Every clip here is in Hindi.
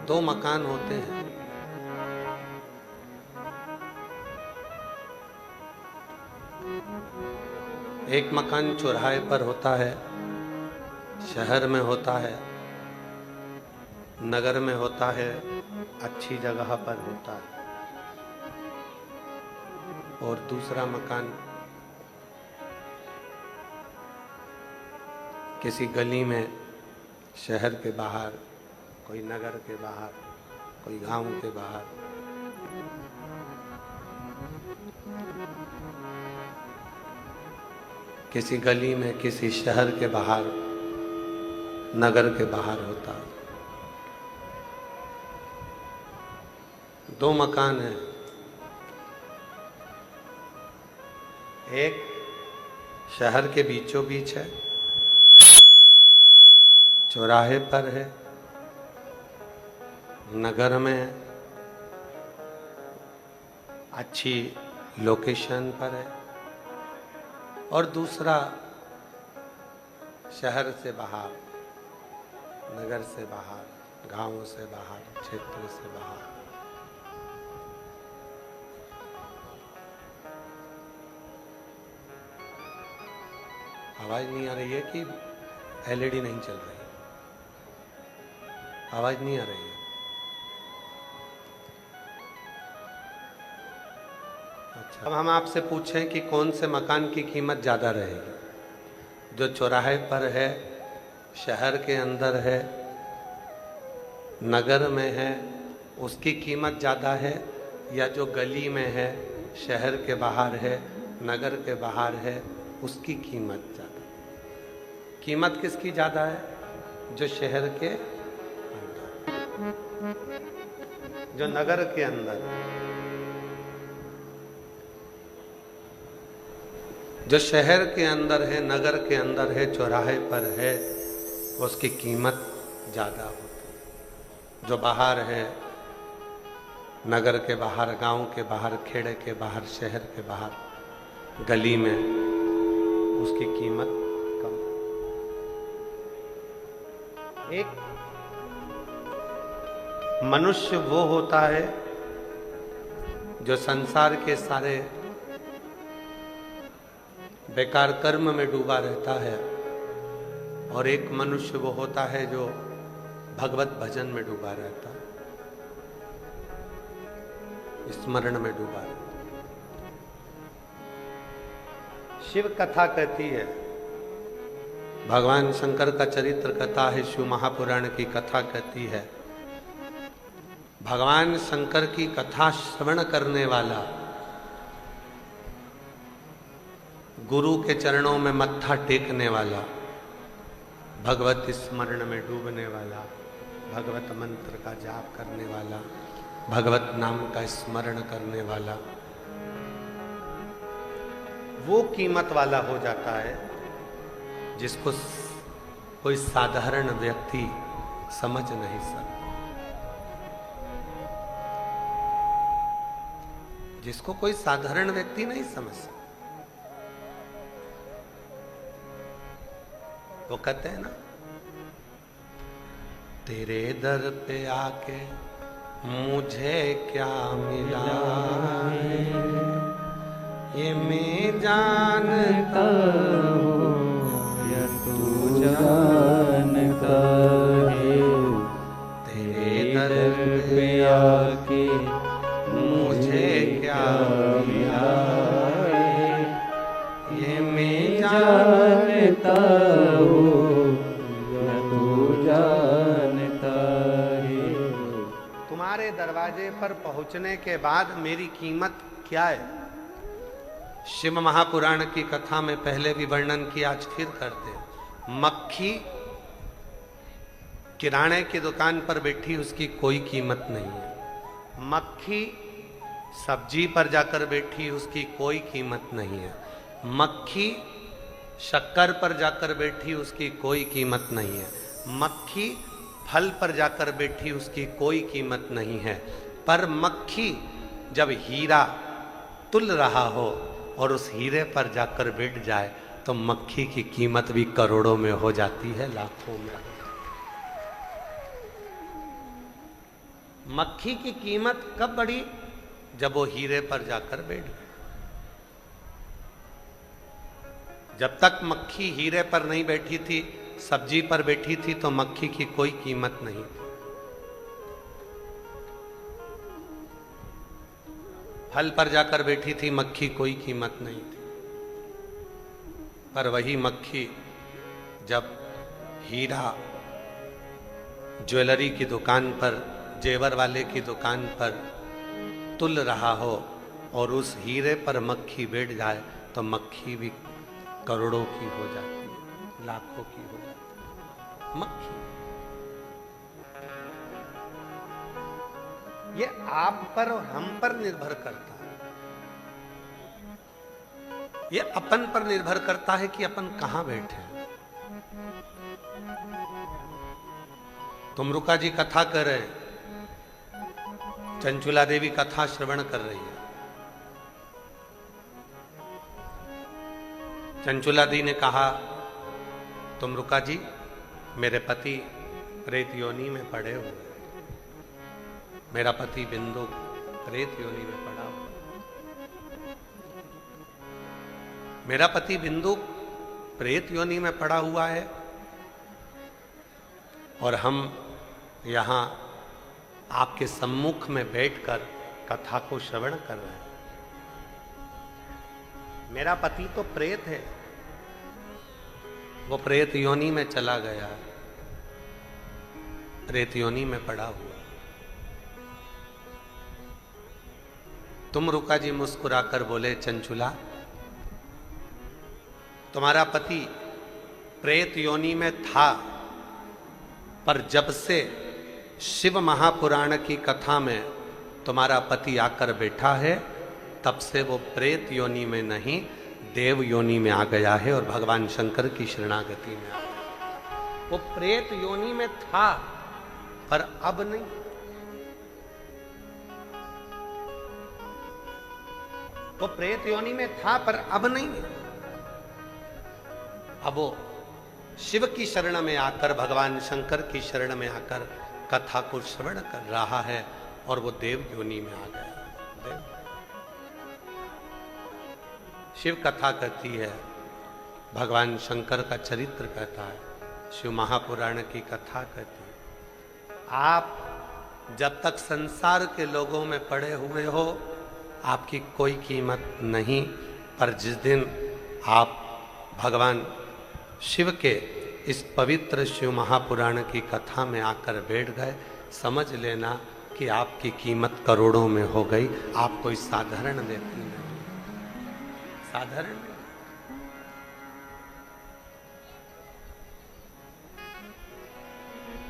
दो मकान होते हैं। एक मकान चौराहे पर होता है, शहर में होता है, नगर में होता है, अच्छी जगह पर होता है। और दूसरा मकान किसी गली में, शहर के बाहर, कोई नगर के बाहर, कोई गांव के बाहर। किसी गली में, किसी शहर के बाहर, नगर के बाहर होता है। दो मकान हैं। एक शहर के बीचों बीच है, चौराहे पर है, नगर में है, अच्छी लोकेशन पर है। और दूसरा शहर से बाहर, नगर से बाहर, गांव से बाहर, क्षेत्र से बाहर। आवाज नहीं आ रही है कि एलईडी नहीं चल रही? आवाज नहीं आ रही है? अच्छा, अब हम आपसे पूछें कि कौन से मकान की कीमत ज्यादा रहेगी? जो चौराहे पर है, शहर के अंदर है, नगर में है, उसकी कीमत ज्यादा है, या जो गली में है, शहर के बाहर है, नगर के बाहर है, उसकी कीमत ज्यादा? कीमत किसकी ज्यादा है? जो शहर के अंदर, जो नगर के अंदर, जो शहर के अंदर है, नगर के अंदर है, चौराहे पर है, उसकी कीमत ज्यादा होती है। जो बाहर है, नगर के बाहर, गांव के बाहर, खेड़े के बाहर, शहर के बाहर, गली में, उसकी कीमत कम। एक मनुष्य वो होता है जो संसार के सारे बेकार कर्म में डूबा रहता है, और एक मनुष्य वो होता है जो भगवत भजन में डूबा रहता है, स्मरण में डूबा रहता है। शिव कथा कहती है, भगवान शंकर का चरित्र कथा है, शिव महापुराण की कथा कहती है, भगवान शंकर की कथा श्रवण करने वाला, गुरु के चरणों में मत्था टेकने वाला, भगवत स्मरण में डूबने वाला, भगवत मंत्र का जाप करने वाला, भगवत नाम का स्मरण करने वाला, वो कीमत वाला हो जाता है जिसको कोई साधारण व्यक्ति समझ नहीं सकता, जिसको कोई साधारण व्यक्ति नहीं समझ सकता। वो कहते हैं ना, तेरे दर पे आके मुझे क्या मिला है, ये मैं जानता हूँ या तू जानता है। तेरे दर पे आके मुझे क्या मिला है, ये मैं जानता हूँ या तू जानता है। तुम्हारे दरवाजे पर पहुंचने के बाद मेरी कीमत क्या है? शिव महापुराण की कथा में पहले भी वर्णन किया, आज फिर करते हैं। मक्खी किराने की दुकान पर बैठी, उसकी कोई कीमत नहीं है। मक्खी सब्जी पर जाकर बैठी, उसकी कोई कीमत नहीं है। मक्खी शक्कर पर जाकर बैठी, उसकी कोई कीमत नहीं है। मक्खी फल पर जाकर बैठी, उसकी कोई कीमत नहीं है। पर मक्खी जब हीरा तुल रहा हो और उस हीरे पर जाकर बैठ जाए तो मक्खी की कीमत भी करोड़ों में हो जाती है, लाखों में। मक्खी की कीमत कब बढ़ी? जब वो हीरे पर जाकर बैठ गई। जब तक मक्खी हीरे पर नहीं बैठी थी, सब्जी पर बैठी थी, तो मक्खी की कोई कीमत नहीं थी। फल पर जाकर बैठी थी मक्खी, कोई कीमत नहीं थी। पर वही मक्खी जब हीरा ज्वेलरी की दुकान पर, जेवर वाले की दुकान पर तुल रहा हो और उस हीरे पर मक्खी बैठ जाए, तो मक्खी भी करोड़ों की हो जाती है, लाखों की हो जाती है मक्खी। ये आप पर और हम पर निर्भर करता है। ये अपन पर निर्भर करता है कि अपन कहां बैठे हैं। तुमरुका जी कथा कर रहे हैं, चंचुला देवी कथा श्रवण कर रही है। चंचुला दी ने कहा, तुमरुका जी, मेरे पति प्रेत योनि में पड़े हुए, मेरा पति बिंदु प्रेत योनि में पड़ा हुआ, मेरा पति बिंदु प्रेत योनि में पड़ा हुआ है, और हम यहां आपके सम्मुख में बैठकर कथा को श्रवण कर रहे हैं। मेरा पति तो प्रेत है, वो प्रेत योनि में चला गया, प्रेत योनि में पड़ा हुआ। तुमरुका जी मुस्कुराकर बोले, चंचुला, तुम्हारा पति प्रेत योनि में था, पर जब से शिव महापुराण की कथा में तुम्हारा पति आकर बैठा है, तब से वो प्रेत योनि में नहीं, देव योनि में आ गया है और भगवान शंकर की शरणागति में आ गया। वो प्रेत योनि में था, पर अब नहीं। वो प्रेत योनि में था, पर अब नहीं। अब वो शिव की शरण में आकर, भगवान शंकर की शरण में आकर कथा को श्रवण कर रहा है, और वो देव योनि में आ गया। देव शिव कथा कहती है, भगवान शंकर का चरित्र कहता है, शिव महापुराण की कथा कहती है। आप जब तक संसार के लोगों में पड़े हुए हो, आपकी कोई कीमत नहीं, पर जिस दिन आप भगवान शिव के इस पवित्र शिव महापुराण की कथा में आकर बैठ गए, समझ लेना कि आपकी कीमत करोड़ों में हो गई। आप कोई साधारण व्यक्ति नहीं, साधारण नहीं।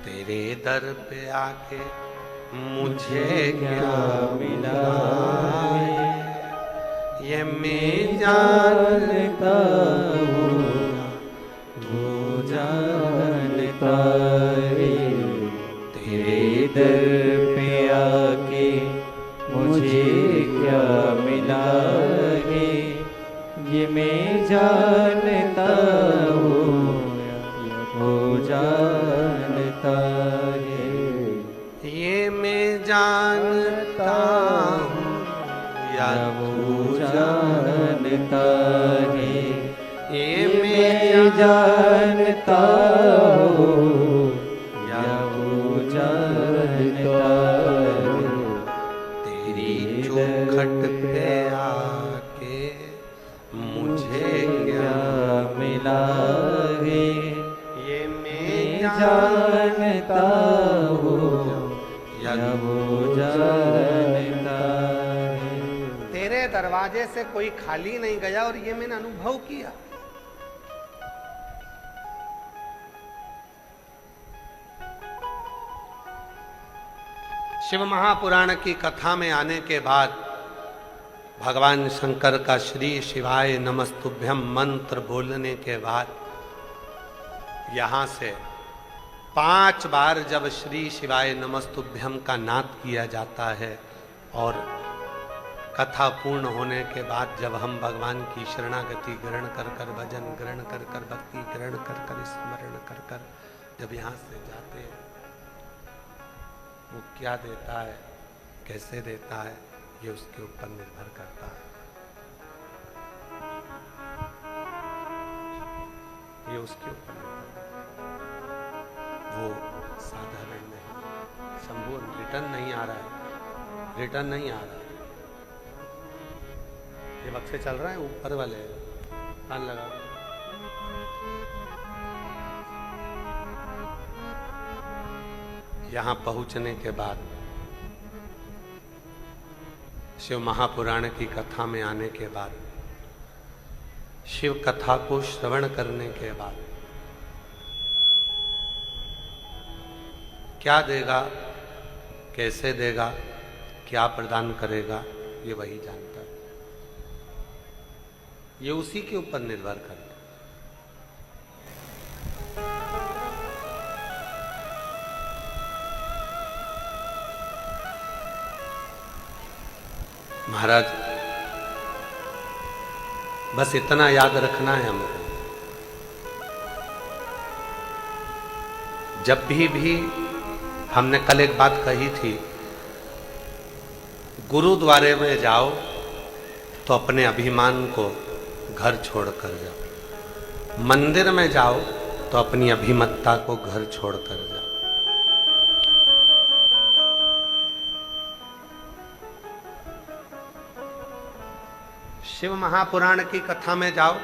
तेरे दर पे आके मुझे क्या मिला, ये मैं जानता हूँ, वो जानता है। तेरे दर पे आके मुझे क्या मिला है, ये मैं जानता हूँ, वो जानता है। ये मैं जानता हूँ, या वो जानता है। ये मैं जानता हूँ, या वो जानता है। तेरी चौखट पे आके मुझे क्या मिला है, ये मैं जानता हूँ, या वो जानता है। तेरे दरवाजे से कोई खाली नहीं गया, और ये मैंने अनुभव किया। शिव महापुराण की कथा में आने के बाद भगवान शंकर का श्री शिवाय नमस्तुभ्यम मंत्र बोलने के बाद यहां से 5 बार जब श्री शिवाय नमस्तुभ्यम का नाद किया जाता है, और कथा पूर्ण होने के बाद जब हम भगवान की शरणागति ग्रहण कर कर, भजन ग्रहण कर कर, भक्ति ग्रहण कर कर, स्मरण कर कर जब यहां से जाते हैं, वो क्या देता है, कैसे देता है, ये उसके ऊपर निर्भर करता है। ये उसके ऊपर निर्भर करता है। वो साधारण नहीं, संपूर्ण रिटर्न नहीं आ रहा है, रिटर्न नहीं आ रहा है। ये वक्त से चल रहा है, ऊपर वाले कान लगा। यहां पहुंचने के बाद, शिव महापुराण की कथा में आने के बाद, शिव कथा को श्रवण करने के बाद क्या देगा, कैसे देगा, क्या प्रदान करेगा, ये वही जानता है। ये उसी के ऊपर निर्भर करता है। महाराज, बस इतना याद रखना है हमको, जब भी हमने कल एक बात कही थी, गुरुद्वारे में जाओ तो अपने अभिमान को घर छोड़कर जाओ, मंदिर में जाओ तो अपनी अभिमतता को घर छोड़कर जाओ। शिव महापुराण की कथा में जाओ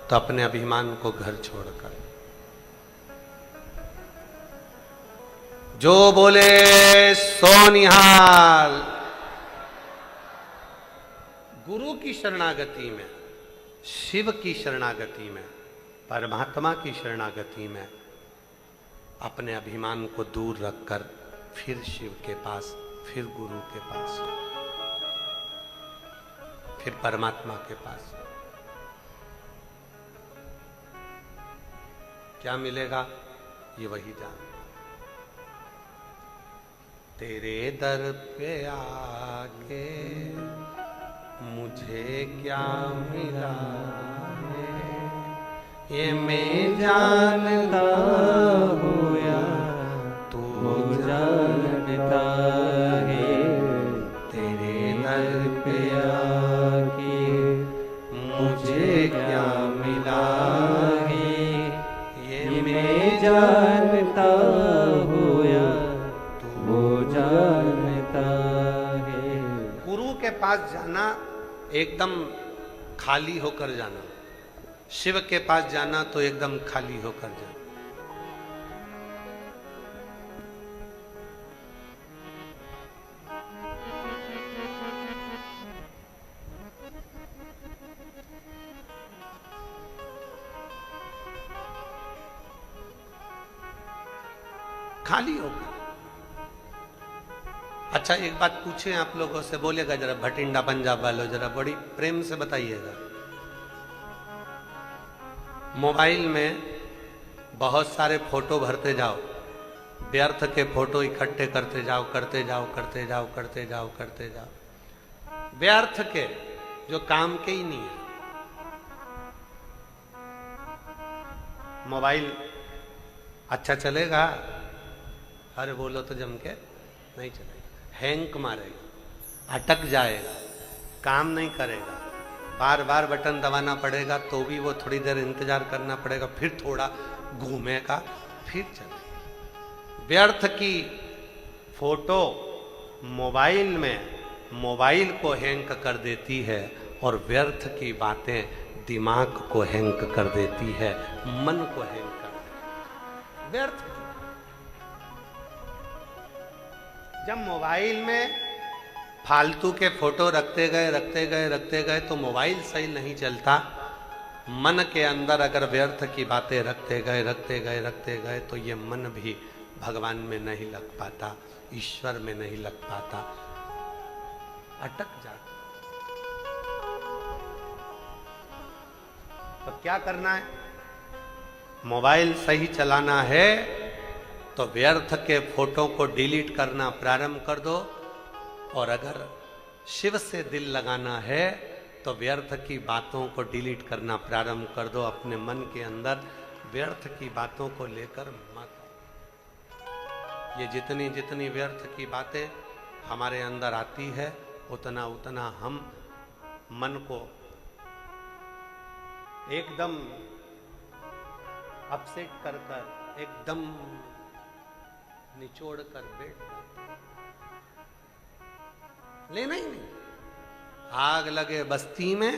तो अपने अभिमान को घर छोड़कर, जो बोले सो निहाल। गुरु की शरणागति में, शिव की शरणागति में, परमात्मा की शरणागति में अपने अभिमान को दूर रखकर फिर शिव के पास, फिर गुरु के पास, फिर परमात्मा के पास क्या मिलेगा, ये वही जान। तेरे दर पे आके मुझे क्या मिला है, ये मैं जानता हूँ या तू जानता है। तेरे दर पे आके मुझे क्या मिला है, ये मैं जानता हूँ या तू जानता है। गुरु के पास जाना एकदम खाली होकर जाना, शिव के पास जाना तो एकदम खाली होकर जाना। खाली होकर। अच्छा, एक बात पूछे आप लोगों से, बोलेगा जरा भटिंडा पंजाब वालों, जरा बड़ी प्रेम से बताइएगा। मोबाइल में बहुत सारे फोटो भरते जाओ, व्यर्थ के फोटो इकट्ठे करते जाओ, करते जाओ, करते जाओ, करते जाओ, करते जाओ, व्यर्थ के, जो काम के ही नहीं है। मोबाइल अच्छा चलेगा? अरे बोलो तो जम के नहीं चलेगा, हैंग मारेगा, अटक जाएगा, काम नहीं करेगा, बार बार बटन दबाना पड़ेगा, तो भी वो थोड़ी देर इंतजार करना पड़ेगा, फिर थोड़ा घूमेगा, फिर चलेगा। व्यर्थ की फोटो मोबाइल में मोबाइल को हैंग कर देती है, और व्यर्थ की बातें दिमाग को हैंग कर देती है, मन को हैंग कर देती है। व्यर्थ जब मोबाइल में फालतू के फोटो रखते गए, रखते गए, रखते गए, तो मोबाइल सही नहीं चलता। मन के अंदर अगर व्यर्थ की बातें रखते गए, रखते गए, रखते गए, तो ये मन भी भगवान में नहीं लग पाता, ईश्वर में नहीं लग पाता, अटक जाता। तो क्या करना है? मोबाइल सही चलाना है तो व्यर्थ के फोटो को डिलीट करना प्रारंभ कर दो, और अगर शिव से दिल लगाना है तो व्यर्थ की बातों को डिलीट करना प्रारंभ कर दो। अपने मन के अंदर व्यर्थ की बातों को लेकर मत। ये जितनी जितनी व्यर्थ की बातें हमारे अंदर आती है, उतना उतना हम मन को एकदम अपसेट कर कर, एकदम निचोड़ कर बैठ जाते, लेना ही नहीं। आग लगे बस्ती में,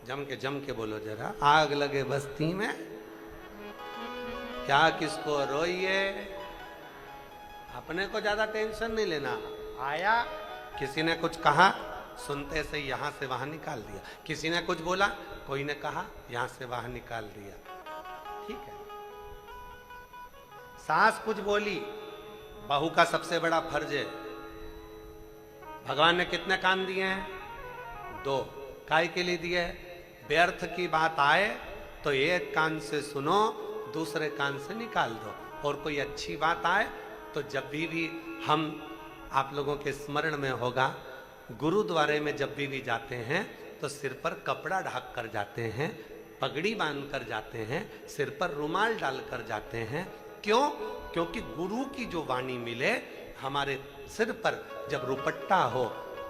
जम के बोलो जरा, आग लगे बस्ती में क्या किसको रोइए, अपने को ज्यादा टेंशन नहीं लेना। आया, किसी ने कुछ कहा, सुनते से यहां से वहां निकाल दिया, किसी ने कुछ बोला, कोई ने कहा, यहां से वहां निकाल दिया, ठीक है। सास कुछ बोली, बहू का सबसे बड़ा फर्ज है, भगवान ने कितने कान दिए हैं? 2। काय के लिए दिए? व्यर्थ की बात आए तो एक कान से सुनो, दूसरे कान से निकाल दो, और कोई अच्छी बात आए तो जब भी हम आप लोगों के स्मरण में होगा, गुरुद्वारे में जब भी जाते हैं तो सिर पर कपड़ा ढक कर जाते हैं, पगड़ी बांध कर जाते हैं, सिर पर रुमाल डाल कर जाते हैं। क्यों? क्योंकि गुरु की जो वाणी मिले, हमारे सिर पर जब रुपट्टा हो,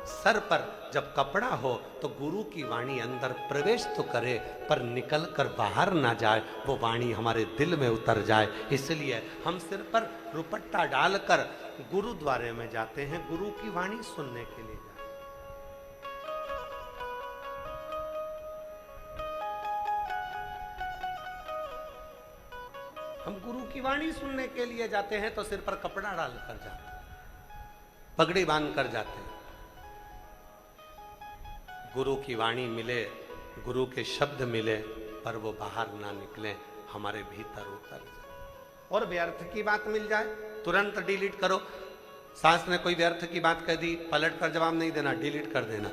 सर पर जब कपड़ा हो, तो गुरु की वाणी अंदर प्रवेश तो करे पर निकल कर बाहर ना जाए, वो वाणी हमारे दिल में उतर जाए। इसलिए हम सिर पर रुपट्टा डालकर गुरुद्वारे में जाते हैं, गुरु की वाणी सुनने के लिए जाते हैं। हम गुरु की वाणी सुनने के लिए जाते हैं तो सिर पर कपड़ा डालकर जाते हैं, पगड़ी बांध कर जाते हैं। गुरु की वाणी मिले, गुरु के शब्द मिले, पर वो बाहर ना निकले, हमारे भीतर उतर जाए। और व्यर्थ की बात मिल जाए, तुरंत डिलीट करो। सास ने कोई व्यर्थ की बात कह दी, पलट कर जवाब नहीं देना, डिलीट कर देना।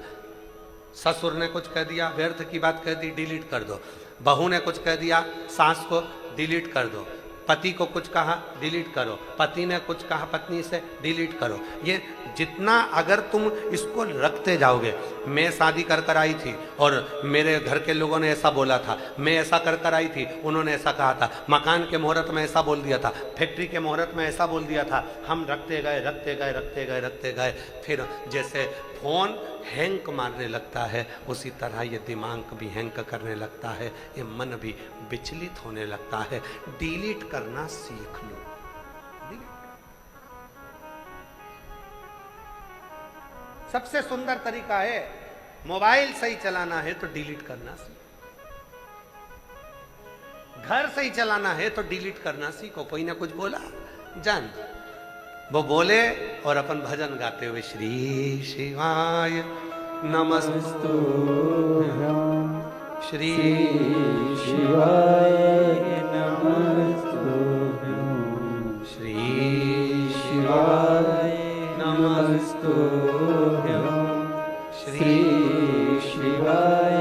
ससुर ने कुछ कह दिया, व्यर्थ की बात कह दी, डिलीट कर दो। बहू ने कुछ कह दिया, सास को डिलीट कर दो। पति को कुछ कहा, डिलीट करो। पति ने कुछ कहा पत्नी से, डिलीट करो। ये जितना अगर तुम इसको रखते जाओगे, मैं शादी कर कर आई थी और मेरे घर के लोगों ने ऐसा बोला था, मैं ऐसा कर कर आई थी, उन्होंने ऐसा कहा था, मकान के मुहूर्त में ऐसा बोल दिया था, फैक्ट्री के मुहूर्त में ऐसा बोल दिया था, हम रखते गए रखते गए रखते गए रखते गए। फिर जैसे फोन हैंग मारने लगता है, उसी तरह ये दिमाग भी हैंग करने लगता है, ये मन भी विचलित होने लगता है। डिलीट करना सीख लो। सबसे सुंदर तरीका है, मोबाइल सही चलाना है तो डिलीट करना सीखो, घर सही चलाना है तो डिलीट करना सीखो। कोई ना कुछ बोला, जान वो बोले और अपन भजन गाते हुए श्री शिवाय नमस्तुभ्यं, श्री शिवाय नमस्तुभ्यं, श्री शिवाय नमस्तुभ्यं, श्री शिवाय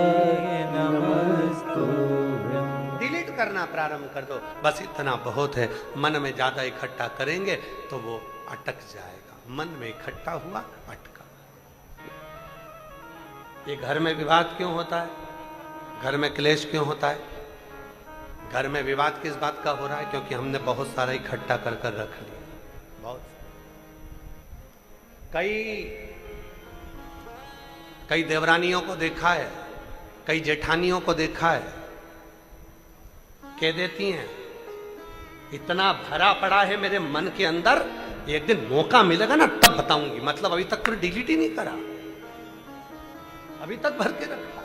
नमस्तुभ्यं। डिलीट करना प्रारंभ कर दो, बस इतना बहुत है। मन में ज्यादा इकट्ठा करेंगे तो वो अटक जाएगा। मन में इकट्ठा हुआ, अटका। ये घर में विवाद क्यों होता है? घर में क्लेश क्यों होता है? घर में विवाद किस बात का हो रहा है? क्योंकि हमने बहुत सारा इकट्ठा कर कर रख लिया। बहुत कई देवरानियों को देखा है, कई जेठानियों को देखा है, कह देती हैं इतना भरा पड़ा है मेरे मन के अंदर, एक दिन मौका मिलेगा ना तब बताऊंगी। मतलब अभी तक फिर डिलीट ही नहीं करा, अभी तक भर के रखा।